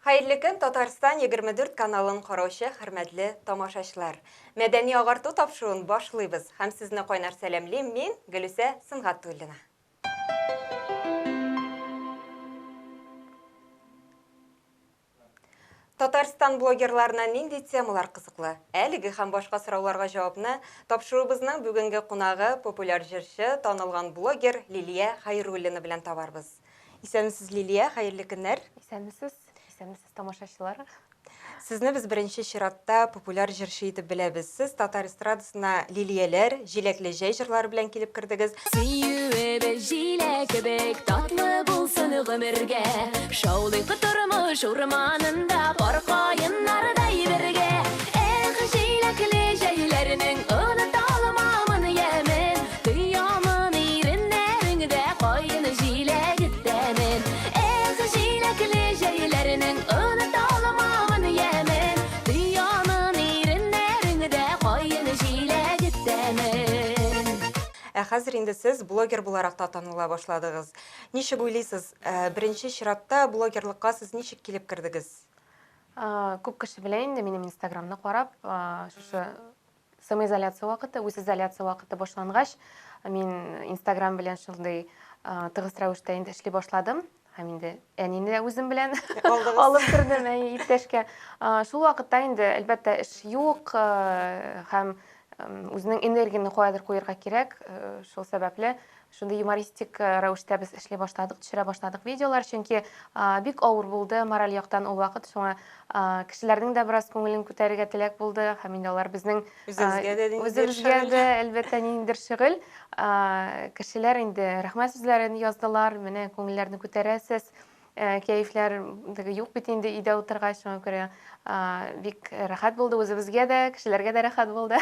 Хайырлы көн, Татарстан 24 каналын караучы хөрмәтле тамашачылар. Мәдәни агарту тапшыруын башлыйбыз. Һәм сезне кайнар сәламлыйм мин, Гөлүсә Сынгатуллина. Татарстан блогерларына нинди темалар кызыклы? Әлеге һәм башка сорауларга җавапны тапшыруыбызның бүгенге кунагы популяр җырчы, танылган блогер Лилия Хайруллина белән табарбыз. Исәнмесез, Лилия, хәерле көннәр. Исәнмесез тамашачылар. Сезне без беренче чиратта популяр җырчы итеп беләбез. Сез татар эстрадасына Лилияләр, җиләкле җәй җырлары белән килеп кирдегез. Сөюе җиләк кебек татлы булсын гомергә. Шаулыйк тормыш урманында паркаеннардай бергә. Эх, җиләкле җәйләрнең оныталмамын ямен. Тоямын иреннәреңдә кайын җиләк итәмен. Эх, җиләкле җәйләрнең оныталмамын ямен. Тоямын иреннәреңдә кайын җиләк итәмен. Хәзер инде сез блогер буларак та таныла башладыгыз. Ничек уйлыйсыз, беренче чиратта блогерлыкка сез ничек килеп кирдегез? Күп кеше белә инде минем Инстаграмны карап, шушы самоизоляция вакыты, үз изоляция вакыты башлангач, мин Инстаграм белән шундый тыгыз рәвештә инде эшли башладым. Һәм инде әнине дә үзем белән алып кердем иптәшкә. Шул вакытта инде әлбәттә эш юк, һәм үзенең энергияне куядыр куярга кирәк. Шул сәбәпле шундый юмористик рәвештә без эшли башладык, төшерә башладык видеолар, чөнки бик авыр булды мораль яктан ул вакыт. Шуңа кешеләрнең дә бераз күңелен күтәрергә теләк булды, һәм инде алар безнең үзебезгә дә әлбәттә ниндидер шөгыль. Кешеләр инде рәхмәт сүзләрен яздылар, менә күңелләрне күтәрәсез. Кәефләр юк бит инде өйдә утыргач, шуңа күрә бик рәхәт булды үзебезгә дә, кешеләргә дә рәхәт булды.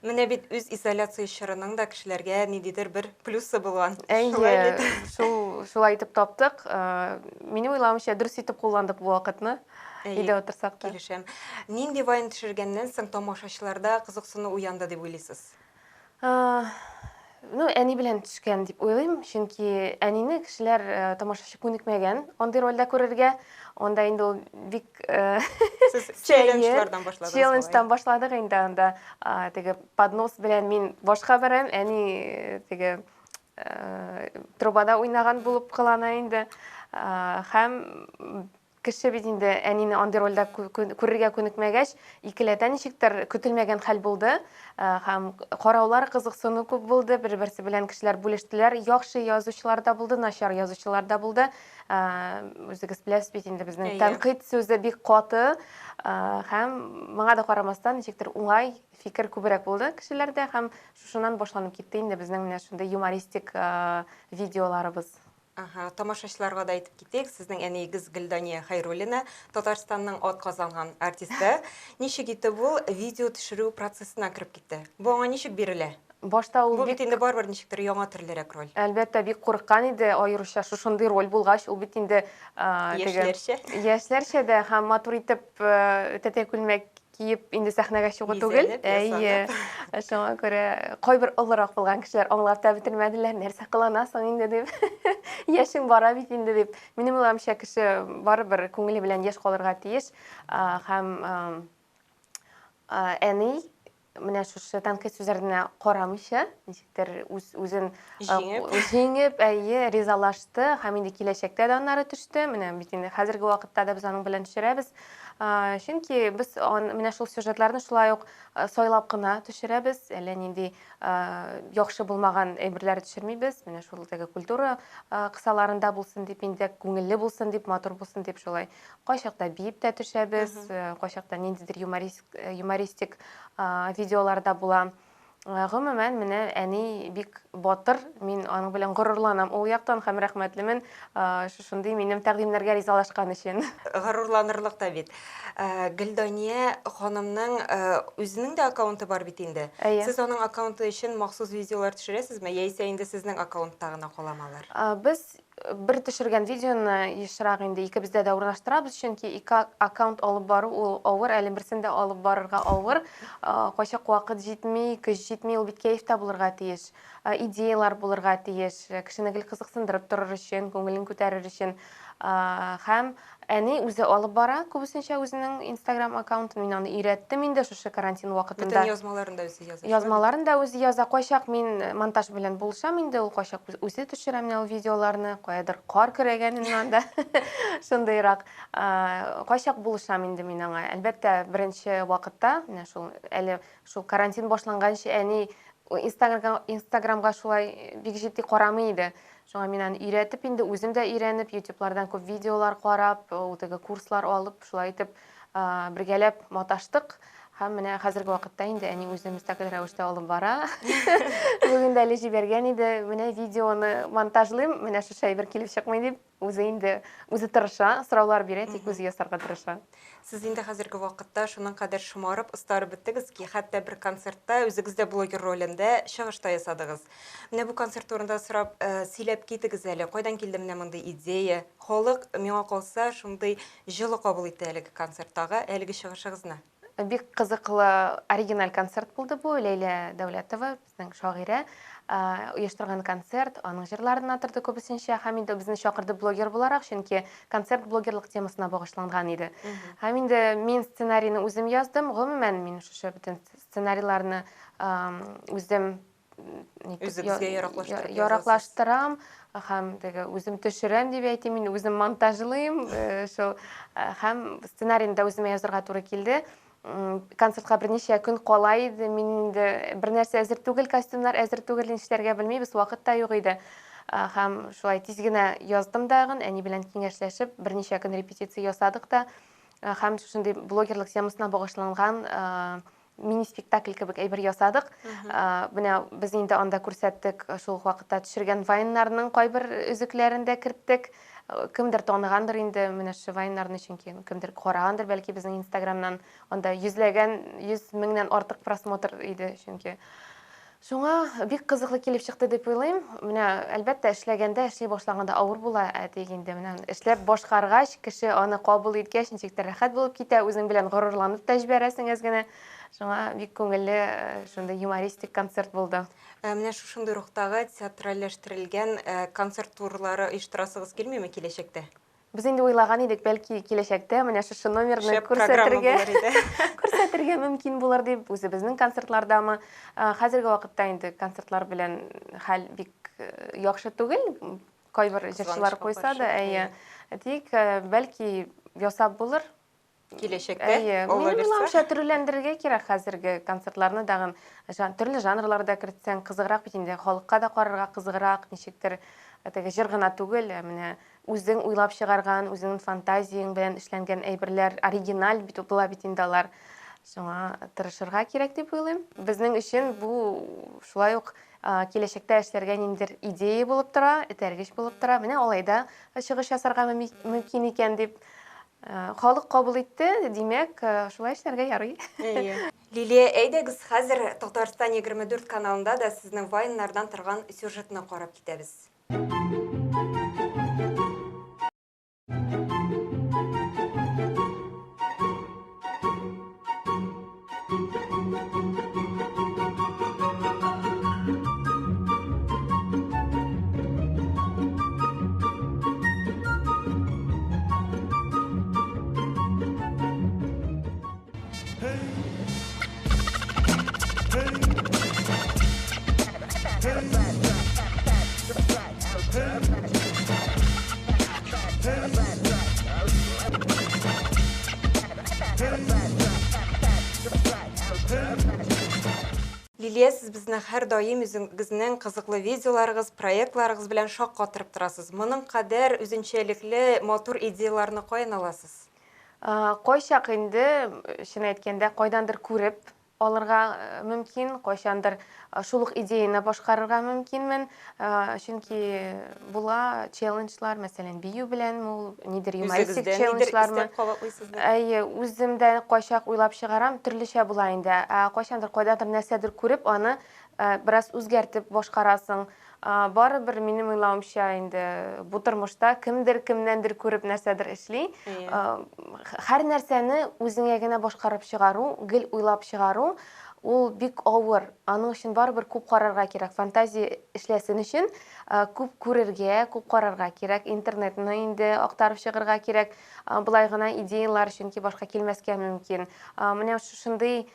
Менә бит үз изоляция чорының да кешеләргә ниндидер бер плюсы булган. Әйе, шулай итеп таптык. Минем уйламыйча дөрес итеп кулландык бу вакытны. Өйдә утырсак та. Килешәм. Нинди вайн төшергәннән соң тамашачыларда кызыксыну уянды дип уйлыйсыз? Әни белән төшкән дип уйлыйм, чөнки әнине кешеләр тамашачы күнекмәгән андый рольдә күрергә. Онда инде ул бик челленджлардан башладыгыз. Челлендждан башладык инде анда. Теге поднос белән мин башка барам, әни теге трубада уйнаган булып кылана инде. Һәм кеше бит инде әнине андый рольдә күрергә күнекмәгәч, икеләтә ничектер көтелмәгән хәл булды. Һәм караулар кызыксыну күп булды, бер-берсе белән кешеләр бүлештеләр. Яхшы язучылар да булды, начар язучылар да булды. Үзегез беләсез бит инде безнең тәнкыйть сүзе бик каты, һәм моңа да карамастан ничектер уңай фикер күбрәк булды кешеләрдә, һәм шушыннан башланып китте инде безнең менә шундый юмористик видеоларыбыз. Тамашачыларга да әйтеп китик, сезнең әниегез Гөлдания Хайруллина, Татарстанның атказанган артисты. Ничек итеп ул видео төшерү процессына кирип китте? Бу аңа ничек бирелә? Башта ул бит инде барбер ничектер яңа төрлерәк роль. Әлбәттә бик курыккан иде, аеруча шушындый роль булгач, ул бит инде яшьләрчә дә һәм матур итеп тәтә күлмәк киеп инде сәхнәгә чыгу түгел. Әйе. Шуңа күрә кайбер олырак булган кешеләр аңлап та бетермәделәр, нәрсә кыланасың инде дип. Яшең бара бит инде дип. Минем уйламча кеше барыбер күңеле белән яшь калырга тиеш. Һәм әни менә шушы тәнкыйть сүзләренә карамыйча, ничектер үзен җиңеп, ризалашты, һәм инде киләчәктә дә аннары төште. Менә бит инде хәзерге вакытта да без аның белән төшерәбез. Чөнки без менә шул сюжетларны шулай ук сайлап кына төшерәбез. Әллә нинди яхшы булмаган әйберләр төшермибез. Менә шул теге культура кысаларында булсын дип, инде күңелле булсын дип, матур булсын дип шулай. Кайчакта биеп тә төшәбез, кайчакта ниндидер юмористик видеоларда була. Гомумән, менә әни бик батыр, мин аның белән горурланам. Ул яктан һәм рәхмәтлемен шундый минем тәкъдимнәргә ризалашкан өчен. Горурланырлык та бит. Гөлдания ханымның үзенең дә аккаунты бар бит инде. Сез аның аккаунты өчен махсус видеолар төшерәсезме, яисә инде сезнең аккаунтта гына каламалар? Без бер төшергән видеоны ешрак инде икебездә дә урнаштырабыз, чөнки ике аккаунт алып бару ул авыр, әле берсен дә алып барырга авыр. Кайчак вакыт җитми, көч җитми, ул бит кәефтә булырга тиеш. Идеялар булырга тиеш, кешене кызыксындырып торыр өчен, күңелен күтәрер өчен. Һәм әни үзе алып бара, күбесенчә үзенең Instagram аккаунтын мин аны өйрәттем инде шушы карантин вакытында. Бүтән язмаларында үзе яза. Язмаларын да үзе яза, кайчак мин монтаж белән булышам инде, ул кайчак үзе төшерә менә ул видеоларны, каядыр кар керәгәнен анда. Шундыйрак кайчак булышам инде мин аңа. Әлбәттә, беренче вакытта, менә шул әле шул карантин башланганчы әни Instagramга шулай бик җитди карамый иде. Шуңа мин аны өйрәтеп инде үзем дә өйрәнеп, YouTube'лардан күп видеолар карап, ул теге курслар алып, шулай итеп бергәләп маташтык. Һәм менә хәзерге вакытта инде әни үзе мөстәкыйль рәвештә алып бара. Бүген дә әле җибәргән иде, менә видеоны монтажлыйм, менә шушы әйбер килеп чыкмый дип, үзе инде үзе тырыша, сораулар бирә, тик үзе ясарга тырыша. Сез инде хәзерге вакытта шуның кадәр шомарып, ыстарып беттегез ки, хәтта бер концертта үзегез дә блогер ролендә чыгышта ясадыгыз. Менә бу концерт турында сорап, сөйләп китегез әле. Кайдан килде менә мондый идея? Халык миңа калса шундый җылы кабул итте әлеге концерттагы, әлеге чыгышыгызны. Бик кызыклы оригиналь концерт булды бу. Ләйлә Дәүләтова, безнең шагыйрә, оештырган концерт, аның җырларын атырды күбесенчә, һәм инде безне чакырды блогер буларак, чөнки концерт блогерлык темасына багышланган иде. Һәм инде мин сценарийны үзем яздым. Гомумән мин шушы бөтен сценарийларны үзем яраклаштырам, һәм теге үзем төшерәм дип әйтим, мин үзем монтажлыйм, шул һәм сценарийны да үземә язарга туры килде. Концертка берничә көн кала иде, мин инде бернәрсә әзер түгел, костюмнар әзер түгел, нишләргә белмибез, вакыт та юк иде. Һәм шулай тиз генә яздым дагын, әни белән киңәшләшеп, берничә көн репетиция ясадык та, һәм шундый блогерлык темасына багышланган мини-спектакль кебек әйбер ясадык. Менә без инде анда күрсәттек, шул вакытта төшергән вайннарның кайбер өзекләрен дә керттек. Кемдер таныгандыр инде менә шу вайннарны, чөнки кемдер карагандыр бәлки безнең Instagramнан, анда 100 меңнән артык просмотр иде, чөнки. Шуңа бик кызыклы килеп чыкты дип уйлыйм. Менә әлбәттә эшләгәндә, эшли башлаганда авыр була, инде менә эшләп башкаргач, кеше аны кабул иткәч, ничектер рәхәт булып китә, үзең белән горурланып та җибәрәсең генә. Шуңа бик күңелле шундый юмористик концерт булды. Менә шушындый рухтагы театральләштерелгән концерт турлары оештырасыгыз килмиме киләчәктә? Без инде уйлаган идек, бәлки киләчәктә менә шушы номерны күрсәтергә мөмкин булыр дип, үзебезнең концертлардамы. Хәзерге вакытта инде концертлар белән хәл бик яхшы түгел, кайбер җырчылар куйса да, тик бәлки ясап булыр. Киләчәктә Минем уйлавымча төрләндерергә кирәк хәзерге концертларны дагын, төрле жанрларда кертсәң кызыграк бит инде, халыкка да карарга кызыграк, ничектер теге җыр гына түгел, менә үзең уйлап чыгарган, үзеңнең фантазияң белән эшләнгән әйберләр, оригиналь бит була бит инде алар. Шуңа тырышырга кирәк дип уйлыйм. Безнең өчен бу шулай ук киләчәктә эшләргә ниндидер идея булып тора, этәргеч булып тора. Менә алайда чыгыш ясарга мөмкин икән дип халык кабул итте, димәк, шулай эшләргә ярый. Лилия, әйдәгез хәзер Татарстан 24 каналында да сезнең вайннардан торган сюжетны карап китәбез. Лилия, сез безне һәр даим үзегезнең кызыклы видеоларыгыз, проектларыгыз белән шаккатырып торасыз. Моның кадәр үзенчәлекле матур идеяларны каян аласыз? Кайчак инде, чын әйткәндә, кайдандыр күреп алырга мөмкин, кайчандыр шулык идеяны башкарырга мөмкинмен, чөнки була челленджлар, мәсәлән, бию белән, ул нидер юмористик челленджлармы. Үземдә кайчак уйлап чыгарам, төрлечә була инде. Кайчандыр кайдадыр нәрсәдер күреп, аны бераз үзгәртеп башкарасың. Барыбер минем уйлавымча инде бу тормышта кемдер кемнәндер күреп нәрсәдер эшли. Һәр нәрсәне үзеңә генә башкарып чыгару, гел уйлап чыгару, ул бик авыр. Аның өчен барыбер күп карарга кирәк. Фантазия эшләсен өчен күп күрергә, күп карарга кирәк. Интернетны инде актарып чыгарга кирәк. Булай гына идеялар чөнки башка килмәскә мөмкин. Менә шушындый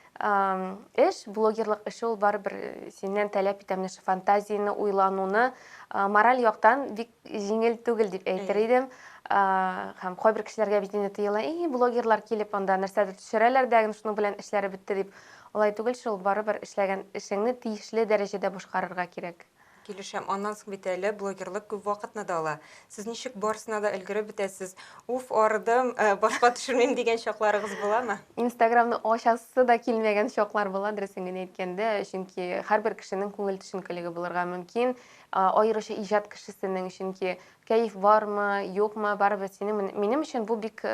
эш, блогерлык эше ул барыбер синнән таләп итә менә шу фантазияны, уйлануны, мораль яктан бик җиңел түгел дип әйтер идем. Һәм кайбер кешеләргә бит инде тыела, блогерлар килеп анда нәрсәдер төшерәләр дә, шуның белән эшләре бетте дип. Алай түгел, шул барыбер эшләгән эшеңне тиешле дәрәҗәдә башкарырга кирәк. Килешәм, аннан соң бит әле блогерлык күп вакытны да ала. Сез ничек барысына да өлгереп бетәсез? Уф, арыдым, башка төшермим дигән чакларыгыз буламы? Инстаграмны ачасы да килмәгән чаклар була, дөресен генә әйткәндә, чөнки һәрбер кешенең күңел төшенкелеге булырга мөмкин. Аеруча иҗат кешесенең, чөнки кәеф бармы, юкмы, барыбер минем өчен бу бик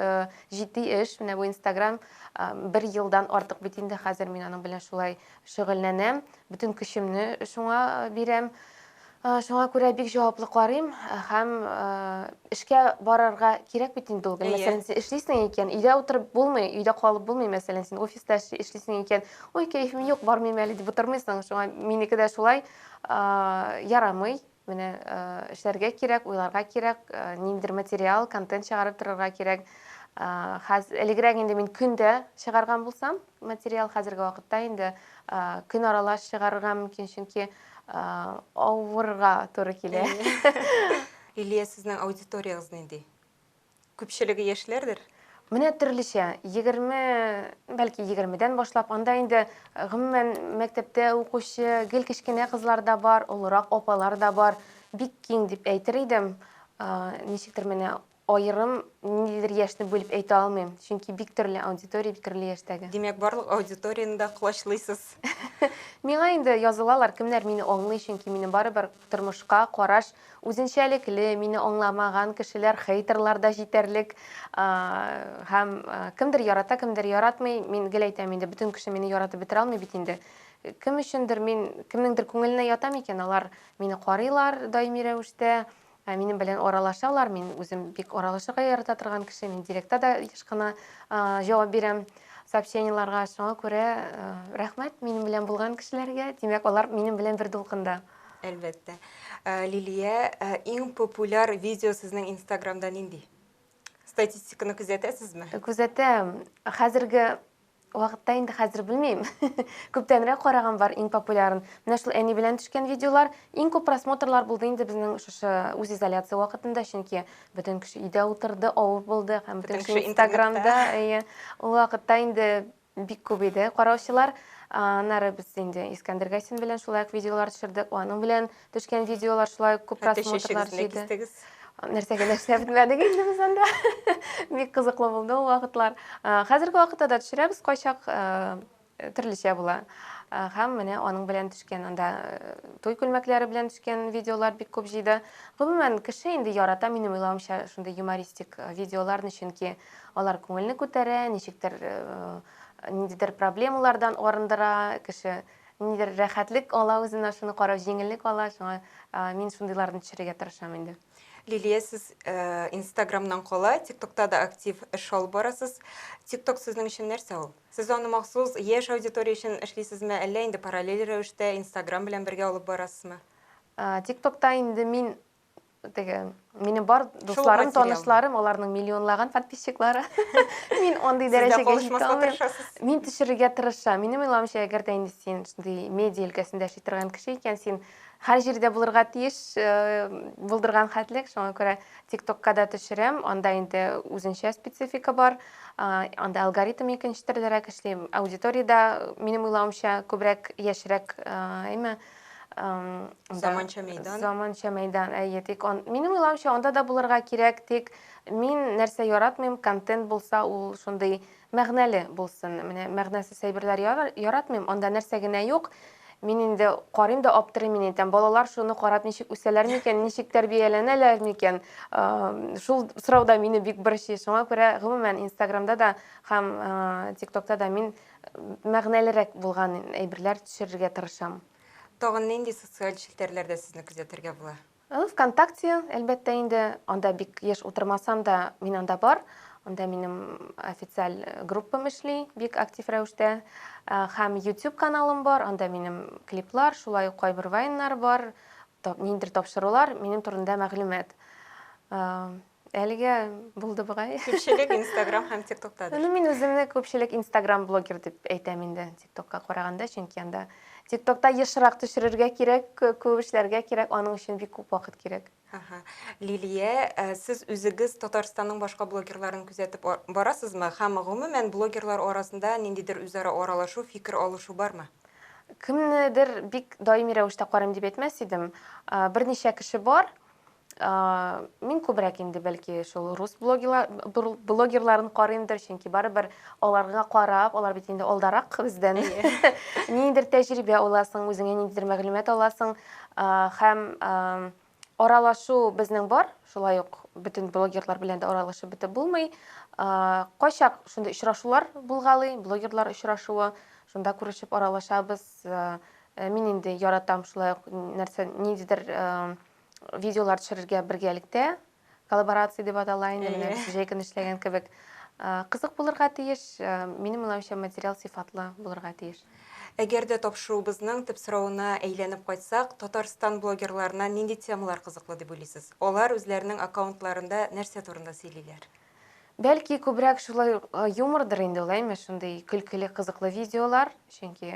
җитди эш. Менә бу Инстаграм 1 елдан артык бит инде хәзер мин аның белән шулай шөгыльләнәм. Бүтән көчемне шуңа бирәм. Шуңа күрә бик җаваплы карыйм һәм эшкә барырга кирәк бит инде ул. Мәсәлән, син эшлисең икән, өйдә утырып булмый, өйдә калып булмый. Мәсәлән, син офиста эшлисең икән, ой, кәефем юк, бармыйм әле дип утырмыйсың. Шуңа минеке дә шулай ярамый. Менә эшләргә кирәк, уйларга кирәк, ниндидер материал, контент чыгарып торырга кирәк. Элегрәк инде мин көндә чыгарган булсам, материал хәзерге вакытта инде көн аралаш чыгарырга мөмкин, чөнки авырга туры килә. Лилия, сезнең аудиториягыз нинди? Күпчелеге яшьләрдер? Менә төрлечә, 20, бәлки 20дән башлап, анда инде гомумән мәктәптә укучы гел кечкенә кызлар да бар, олырак апалар да бар. Бик киң дип әйтер идем. Ничектер менә айырым ниндидер яшьне бүлеп әйтә алмыйм, чөнки бик төрле аудитория, бик төрле яшьтәге. Димәк, барлык аудиторияны да кулачлыйсыз. Миңа инде язылалар, кемнәр мине аңлый, чөнки минем барыбер тормышка караш үзенчәлекле, мине аңламаган кешеләр, хейтерлар да җитәрлек. Һәм кемдер ярата, кемдер яратмый. Мин гел әйтәм инде, бүтән кеше мине яратып бетерә алмый бит инде. Кем өчендер мин, кемнеңдер күңеленә ятам икән, алар мине карыйлар даими рәвештә. Минем белән аралашалар, мин үзем бик аралашырга ярата торган кеше, мин директта да еш кына җавап бирәм сообщениеларга. Шуңа күрә рәхмәт минем белән булган кешеләргә. Димәк, алар минем белән бер дулкында. Әлбәттә. Лилия, иң популяр видео сезнең Инстаграмда нинди? Статистиканы күзәтәсезме? Күзәтәм. Хәзерге вакытта инде хәзер белмим. Күптәнрәк караган бар иң популярын. Менә шул әни белән төшкән видеолар иң күп просмотрлар булды инде безнең шушы үз изоляция вакытында, чөнки бөтен кеше өйдә утырды, авыр булды һәм бөтен кеше Инстаграмда, ул вакытта инде бик күп иде караучылар. Нары без инде Искәндер Гайсин белән шулай видеолар төшердек. Аның белән төшкән видеолар шулай күп просмотрлар җыйды. Нәрсәгә эшләп бетмәдек инде без анда. Бик кызыклы булды ул вакытлар. Хәзерге вакытта да төшерәбез, кайчак төрлечә була. Һәм менә аның белән төшкән, анда туй күлмәкләре белән төшкән видеолар бик күп җыйды. Гомумән кеше инде ярата, минем уйлавымча, шундый юмористик видеоларны, чөнки алар күңелне күтәрә, ничектер ниндидер проблемалардан арындыра, кеше ниндидер рәхәтлек ала үзенә, шуны карап җиңеллек ала. Шуңа мин шундыйларны төшерергә тырышам инде. Лилия, сез Инстаграмнан кала, ТикТокта да актив эш алып барасыз. ТикТок сезнең өчен нәрсә ул? Сез аны махсус яшь аудитория өчен эшлисезме, әллә инде параллель рәвештә Инстаграм белән бергә алып барасызмы? ТикТокта инде мин минем бар дусларым, танышларым, аларның миллионлаган подписчиклары. Мин андый дәрәҗәгә җитә алмыйм. Мин төшерергә тырышам. Минем уйламча, әгәр дә инде син шундый медиа өлкәсендә эшли торган кеше икән, син һәр җирдә булырга тиеш, булдырган хәтлек. Шуңа күрә TikTokка да төшерәм. Анда инде үзенчә специфика бар. Анда алгоритм икенче төрлерәк эшли. Аудиторияда минем уйламча күбрәк яшьрәк, Заманча мәйдан. Заманча мәйдан, тик минем уйлавымча, анда да булырга кирәк, тик мин нәрсә яратмыйм, контент булса, ул шундый мәгънәле булсын. Менә мәгънәсез әйберләр яратмыйм, анда нәрсә генә юк. Мин инде карыйм да аптырыйм, мин әйтәм, балалар шуны карап ничек үсәләр микән, ничек тәрбияләнәләр микән? Шул сорауда мине бик борчый. Шуңа күрә гомумән Инстаграмда да һәм TikTokта да мин мәгънәлерәк булган әйберләр төшерергә тырышам. Тагын нинди социаль челтәрләрдә сезне күзәтергә була? ВКонтакте, әлбәттә инде, анда бик еш утырмасам да, мин анда бар. Анда минем официаль группам эшли, бик актив рәвештә. Һәм YouTube каналым бар, анда минем клиплар, шулай ук кайбер вайннар бар, ниндер тапшырулар, минем турында мәгълүмат. Әлегә булды бугай. Күпчелек Instagram һәм TikToктадыр. Мин үземне күпчелек Instagram блогер дип әйтәм инде, TikTokка караганда, чөнки анда TikTokта ешрак төшерергә кирәк, күп эшләргә кирәк, аның өчен бик күп вакыт кирәк. Лилия, сез үзегез Татарстанның башка блогерларын күзәтеп барасызмы? Һәм гомумән блогерлар арасында ниндидер үзара аралашу, фикер алышу бармы? Кемнедер бик даими рәвештә карыйм дип әйтмәс идем. Берничә кеше бар. Мин күбрәк инде бәлки шул рус блогерларын карыймдыр, чөнки барыбер аларга карап, алар бит инде алдарак бездән. Ниндидер тәҗрибә аласың, үзеңә ниндидер мәгълүмат аласың, һәм аралашу безнең бар, шулай ук бөтен блогерлар белән дә аралашып бетеп булмый. Кайчак шундый очрашулар булгалый, блогерлар очрашуы, шунда күрешеп аралашабыз. Мин инде яратам шулай ук нәрсә ниндидер видеолар төшерергә бергәлектә, коллаборация дип аталган, менә без җәйгән эшләгән кебек. Кызык булырга тиеш, минем уйлавымча материал сыйфатлы булырга тиеш. Әгәр дә тапшыруыбызның төп соравына әйләнеп кайтсак, Татарстан блогерларына нинди темалар кызыклы дип уйлыйсыз? Алар үзләренең аккаунтларында нәрсә турында сөйлиләр? Бәлки күбрәк шулай юмордыр инде, уйлайм, шундый көлкеле, кызыклы видеолар, чөнки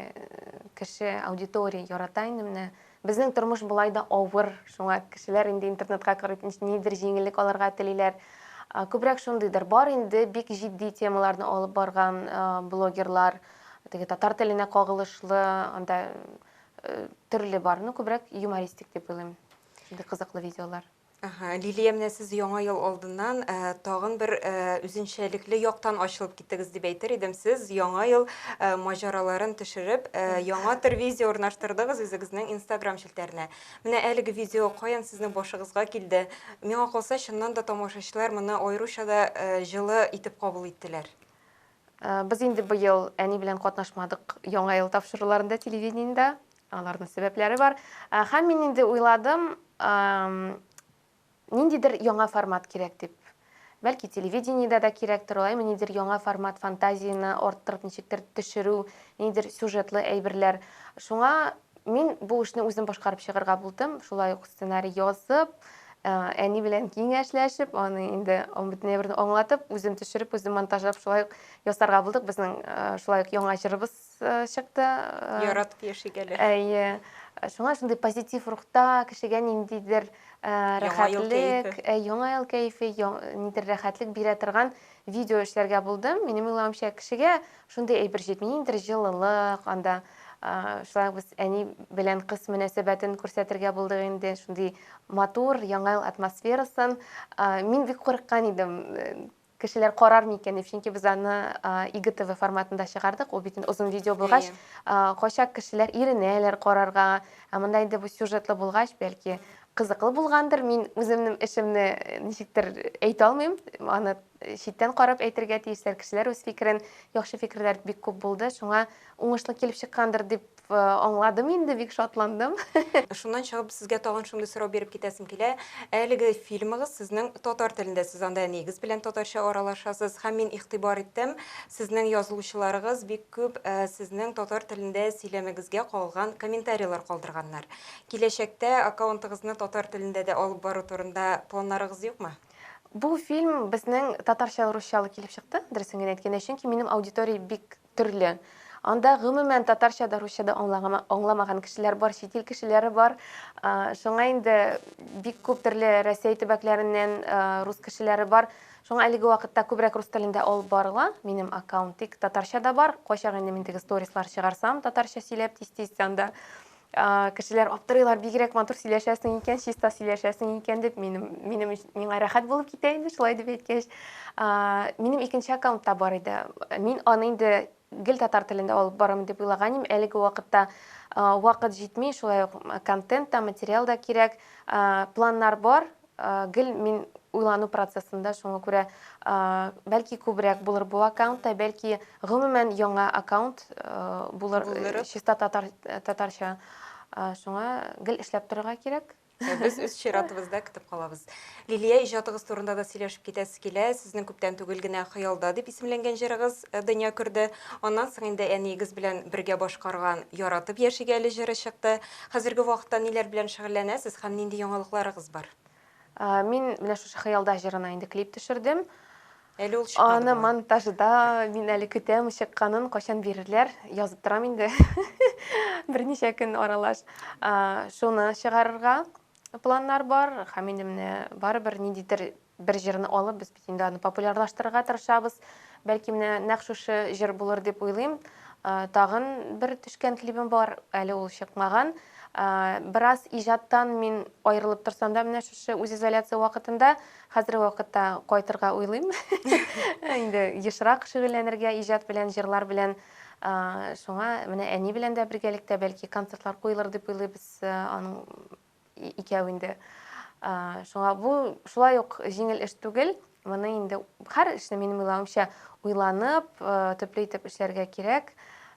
кеше аудитория ярата инде менә. Безнең тормыш булай да авыр, шуңа кешеләр инде интернетка карап нидер җиңеллек алырга телиләр. Күбрәк шундыйдыр. Бар инде бик җитди темаларны алып барган блогерлар, татар теленә кагылышлы, анда төрле бар. Күбрәк юмористик дип уйлыйм. Шундый кызыклы видеолар. Лилия, менә сез яңа ел алдыннан тагын бер үзенчәлекле яктан ачылып киттегез дип әйтер идем. Сез яңа ел маҗараларын төшереп, яңа төр видео урнаштырдыгыз үзегезнең Instagram шелтәренә. Менә әлеге видео каян сезнең башыгызга килде? Миңа калса, чыннан да тамашачылар моны аеруча да җылы итеп кабул иттеләр. Без инде быел әни белән катнашмадык яңа ел тапшыруларында телевидениедә. Аларның сәбәпләре бар. Һәм мин инде уйладым, ниндидер яңа формат кирәк дип. Бәлки телевидениедә дә кирәктер, ниндидер яңа формат, фантазияны арттырып ничектер төшерү, ниндидер сюжетлы әйберләр. Шуңа мин бу эшне үзем башкарып чыгарга булдым. Шулай ук сценарий язып, әни белән киңәшләшеп, аны инде бөтен әйберне аңлатып, үзем төшереп, үзем монтажлап, шулай ук ясарга булдык. Безнең шулай ук яңа җырыбыз чыкты. Яратып яшигәләр. Әйе. Шуңа шундый позитив рухта, кешегә ниндидер рәхәтлек, яңа ел кайфы, ниндидер рәхәтлек бирә торган видео эшләргә булдым. Минем уйлавымча, кешегә шундый әйбер җитми, ниндидер җылылык, анда шулай без әни белән кыз мөнәсәбәтен күрсәтергә булдык инде, шундый матур яңа ел атмосферасын. Мин бик курыккан идем. Кешеләр карар микән дип, чөнки без аны IGTV форматында чыгардык. Ул бит озын видео булгач, кайчак кешеләр иренәләр карарга, монда инде бу сюжетлы булгач, бәлки кызыклы булгандыр. Мин үземнең эшемне ничектер әйтә алмыйм. Аны читтән карап әйтергә тиешләр кешеләр үз фикерен, яхшы фикерләр бик күп булды. Шуңа уңышлы килеп чыккандыр дип аңладым инде, бик шатландым. Шуннан чыгып сезгә тагын шундый сорау биреп китәсем килә. Әлеге фильмыгыз сезнең татар телендә, сез анда нигез белән татарча аралашасыз. Һәм мин игътибар иттем, сезнең язылучыларыгыз бик күп сезнең татар телендә сөйләмәгезгә калган комментарийлар калдырганнар. Киләчәктә аккаунтыгызны татар телендә дә алып бару турында планнарыгыз юкмы? Бу фильм безнең татарча-русчалы килеп чыкты. Дөресен генә әйткәндә, чөнки минем аудитория бик төрле. Анда гомумән татарча да, русча да аңламаган кешеләр бар, чит ил кешеләре бар. Шуңа инде бик күп төрле Россия төбәкләреннән рус кешеләре бар. Шуңа әлеге вакытта күбрәк рус телендә алып барыла. Минем аккаунтик татарча да бар. Кайчак инде мин теге сторислар чыгарсам, татарча сөйләп тиз-тиз анда кешеләр аптырыйлар, бигрәк матур сөйләшәсең икән, чиста сөйләшәсең икән дип, миңа рәхәт булып китә инде, шулай дип әйткәч. Минем икенче аккаунтта бар иде. Мин аны инде гел татар телендә алып барам дип уйлаганым. Әлеге вакытта вакыт җитми, шулай ук контент та, материал да кирәк. Планнар бар. Гел мин уйлану процессында, шуңа күрә бәлки күбрәк булыр бу аккаунтта, бәлки гомумән яңа аккаунт булыр чиста татарча. Шуңа гел эшләп торырга кирәк. Біз үз чиратыбызда күтіп қалабыз. Лилия, ижатығыз турында да сөйлешіп кетесіз келе, сіздің көптен түгел генә хыялда дип исемләнгән җырыгыз дөнья күрде. Аннан соң инде әнигез белән бергә башкарган Яратып яшигәле җыры чыкты. Хәзерге вакытта ниләр белән шөгыльләнәсез һәм нинди яңалыкларыгыз бар? Мин менә шушы хыялда җырына инде клип төшердем. Әле ул чыкмады. Аны монтажда мин әле көтәм, чыкканын, кайчан бирерләр, язып торам инде. Берничә көн аралаш. Шуны чыгарырга планнар бар. Һәм инде менә барыбер ниндидер бер җырны алып, без бит инде аны популярлаштырырга тырышабыз. Бәлки менә нәкъ шушы җыр булыр дип уйлыйм. Тагын бер төшкән клипым бар, әле ул чыкмаган. Бераз иҗаттан мин аерылып торсам да, менә шушы үз изоляция вакытында, хәзерге вакытта кайтырга уйлыйм. Инде ешрак шөгыльләнергә иҗат белән, җырлар белән. Шуңа менә әни белән дә бергәлектә бәлки концертлар куелыр дип уйлыйбыз, аның икәү инде. Шуңа бу шулай ук җиңел эш түгел. Моны инде һәр эшне минем уйлавымча уйланып, төпле итеп эшләргә кирәк.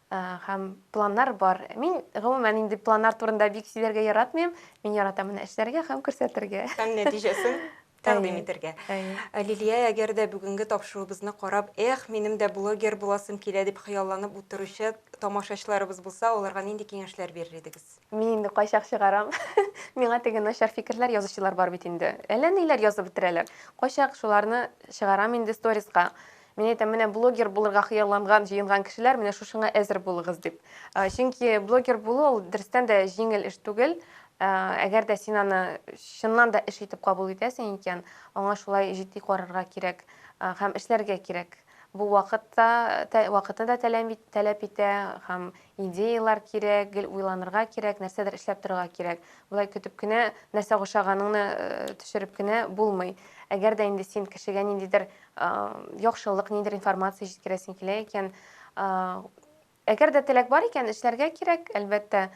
Һәм планнар бар. Мин гомумән инде планнар турында бик сөйләргә яратмыйм. Мин яратам менә эшләргә һәм күрсәтергә. Һәм нәтиҗәсен тәкъдим итәргә. Лилия, әгәр дә бүгенге тапшыруыбызны карап, минем дә блогер буласым килә дип хыялланып утыручы тамашачыларыбыз булса, аларга нинди киңәшләр бирер идегез? Мин инде кайчак чыгарам. Миңа теге начар фикерләр язучылар бар бит инде. Әллә ниләр язып бетерәләр. Кайчак шуларны чыгарам инде сториска. Мен әйтәм, менә блогер булырга хыялланган, җыенган кешеләр, менә шушыңа әзер булыгыз дип. Чөнки блогер булу ул дөрестән дә җиңел эш түгел. Әгәр дә син аны чыннан да эш итеп кабул итәсең икән, аңа шулай җитди карарга кирәк һәм эшләргә кирәк. Бу вакытта да таләп итә һәм идеялар кирәк, гел уйланырга кирәк, нәрсәдер эшләп торырга кирәк. Булай көтеп кенә нәрсә ошаганыңны төшереп кенә булмый. Әгәр дә инде син кешегә ниндидер яхшылык, ниндидер информация җиткерәсең килә икән, әгәр дә теләк бар икән, эшләргә кирәк, әлбәттә,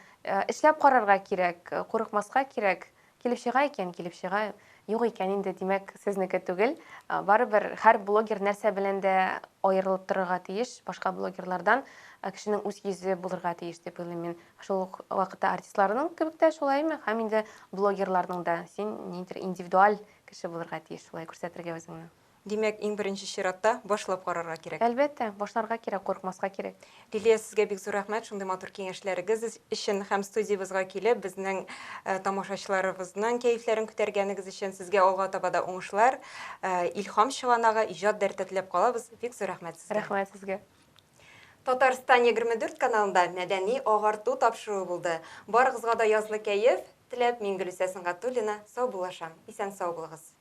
эшләп карарга кирәк, курыкмаска кирәк. Килеп чыга икән, килеп чыга. Юк икән инде, димәк, сезнеке түгел. Барыбер һәр блогер нәрсә белән дә аерылып торырга тиеш, башка блогерлардан кешенең үз йөзе булырга тиеш дип уйлыйм мин. Шул вакытта артистларның кебек тә шулаймы, һәм инде блогерларның да син ниндидер индивидуаль кеше булырга тиеш, шулай күрсәтергә үзеңне. Димәк, иң беренче чиратта башлап карарга кирәк. Әлбәттә, башларга кирәк, курыкмаска кирәк. Лилия, сезгә бик зур рәхмәт шундый матур киңәшләрегез өчен һәм студиябызга килеп, безнең тамашачыларыбызның кәефләрен күтәргәнегез өчен сезгә алга таба да уңышлар, илһам чыганагы, иҗат дәрте теләп калабыз. Бик зур рәхмәт сезгә. Рәхмәт сезгә. Татарстан 24 каналында мәдәни агарту тапшыруы булды. Барыгызга да язлы кәеф теләп, мин Гөлүсә Сыңгатуллина, сау булашам. Исән сау булыгыз.